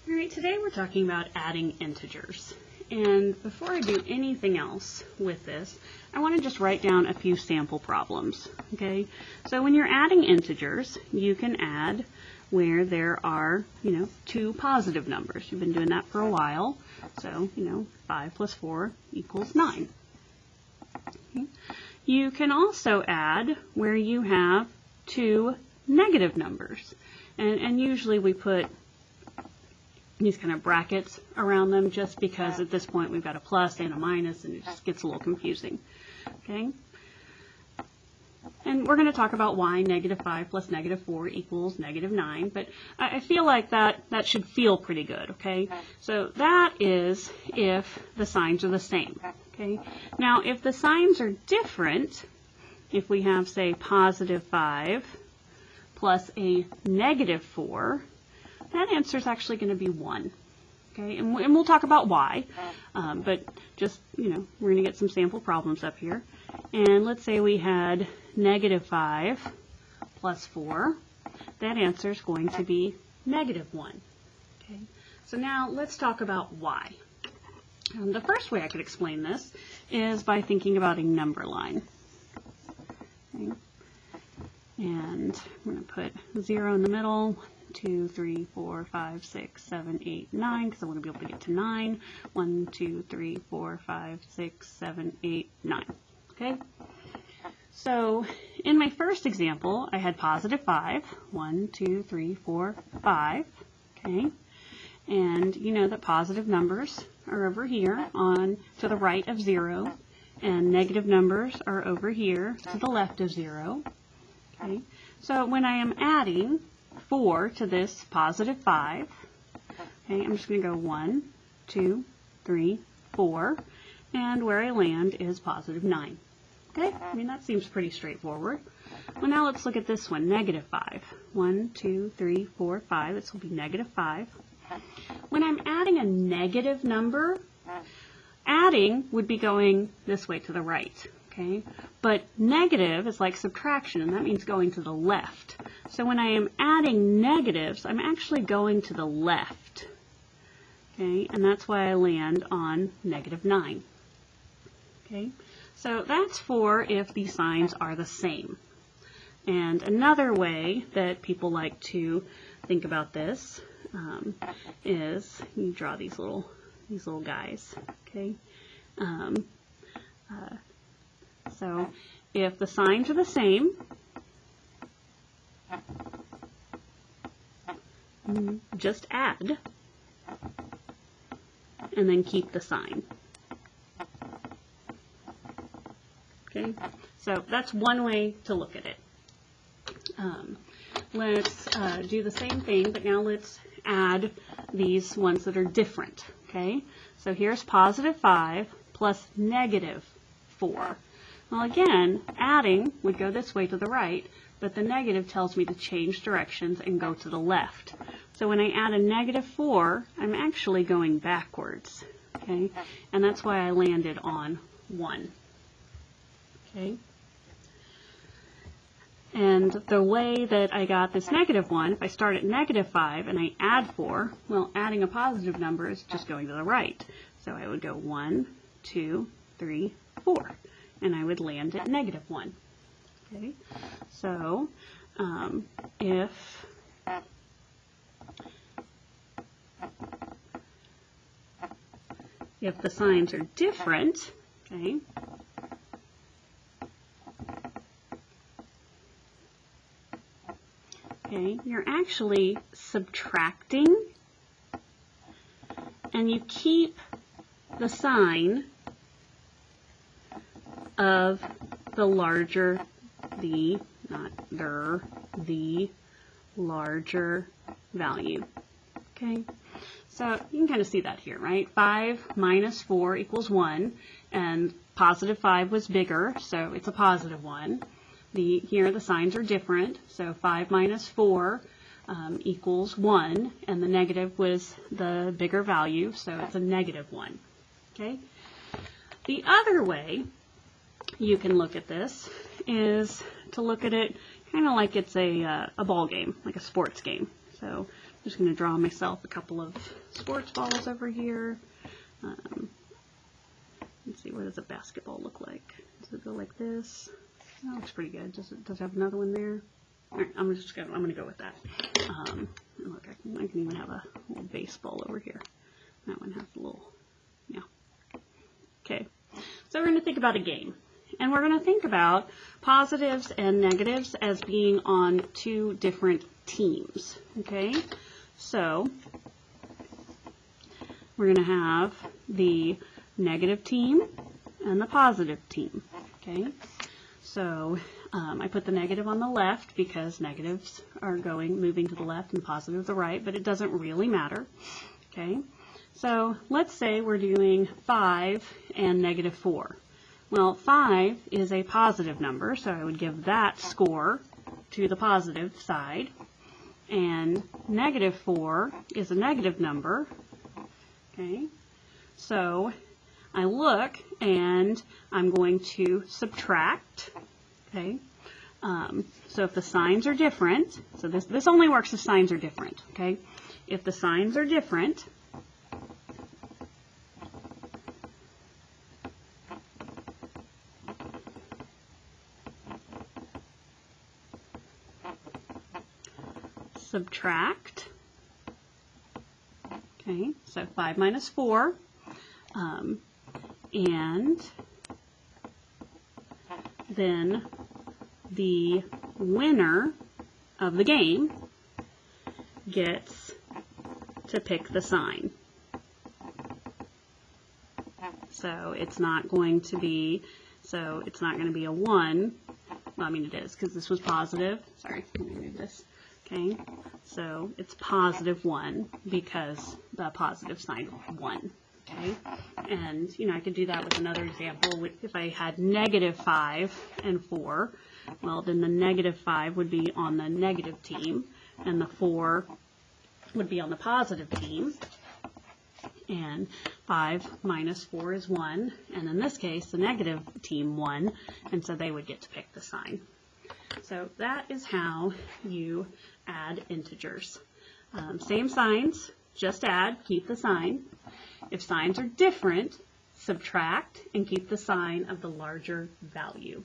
All right, today we're talking about adding integers. And before I do anything else with this, I want to just write down a few sample problems, okay? So when you're adding integers, you can add where there are, two positive numbers. You've been doing that for a while. So, 5 plus 4 equals 9. Okay. You can also add where you have two negative numbers. And usually we put these kind of brackets around them just because at this point we've got a plus and a minus and it just gets a little confusing. Okay? And we're going to talk about why negative 5 plus negative 4 equals negative 9, but I feel like that should feel pretty good, okay? So that is if the signs are the same, okay? Now, if the signs are different, if we have, say, positive 5 plus a negative 4, that answer is actually going to be 1. Okay, and we'll talk about why, but just, we're going to get some sample problems up here. And let's say we had negative 5 plus 4. That answer is going to be negative 1. Okay, so now let's talk about why. The first way I could explain this is by thinking about a number line. Okay. And I'm going to put 0 in the middle. 2, 3, 4, 5, 6, 7, 8, 9, because I want to be able to get to 9. 1, 2, 3, 4, 5, 6, 7, 8, 9. Okay? So in my first example, I had positive 5. 1, 2, 3, 4, 5. Okay? And you know that positive numbers are over here on to the right of 0, and negative numbers are over here to the left of 0. Okay? So when I am adding 4 to this positive 5. Okay, I'm just going to go 1, 2, 3, 4, and where I land is positive 9. Okay, I mean that seems pretty straightforward. Well, now let's look at this one, negative 5. 1, 2, 3, 4, 5. This will be negative 5. When I'm adding a negative number, adding would be going this way to the right. Okay, but negative is like subtraction, and that means going to the left. So when I am adding negatives, I'm actually going to the left. Okay, and that's why I land on negative 9. Okay, so that's for if the signs are the same. And another way that people like to think about this is you draw these little guys. Okay. So if the signs are the same, just add and then keep the sign. Okay, so that's one way to look at it. Let's do the same thing, but now let's add these ones that are different. Okay, so here's positive 5 plus negative 4. Well, again, adding would go this way to the right, but the negative tells me to change directions and go to the left. So when I add a negative 4, I'm actually going backwards, okay? And that's why I landed on 1, okay? And the way that I got this negative 1, if I start at negative 5 and I add 4, well, adding a positive number is just going to the right. So I would go 1, 2, 3, 4. And I would land at negative 1. Okay, so if the signs are different, okay, you're actually subtracting, and you keep the sign of the larger, the larger value. Okay, so you can kind of see that here, right? 5 minus 4 equals 1, and positive 5 was bigger, so it's a positive 1. Here the signs are different, so 5 minus 4 equals 1, and the negative was the bigger value, so it's a negative 1. Okay, the other way you can look at this is to look at it kind of like it's a ball game, like a sports game. So So I'm just going to draw myself a couple of sports balls over here. Let's see, what does a basketball look like? Does it go like this? That looks pretty good. Does it have another one there? All right, I'm gonna go with that. Look, I can even have a little baseball over here. That one has a little, yeah. Okay, so we're gonna think about a game, and we're gonna think about positives and negatives as being on two different teams. Okay, so we're gonna have the negative team and the positive team. Okay, so I put the negative on the left because negatives are moving to the left and positive to the right, but it doesn't really matter. Okay, so let's say we're doing 5 and negative 4. Well, 5 is a positive number, so I would give that score to the positive side, and negative 4 is a negative number. Okay, so I look and I'm going to subtract. Okay, so if the signs are different, so this only works if signs are different. Okay, if the signs are different, subtract. Okay, so 5 minus 4. And then the winner of the game gets to pick the sign. So it's not going to be, a 1. Well, I mean it is because this was positive. Sorry, let me move this. Okay, so it's positive 1 because the positive sign won. Okay, and I could do that with another example. If I had negative 5 and 4, well, then the negative 5 would be on the negative team, and the 4 would be on the positive team. And 5 minus 4 is 1, and in this case, the negative team won, and so they would get to pick the sign. So that is how you add integers. Same signs, just add, keep the sign. If signs are different, subtract and keep the sign of the larger value.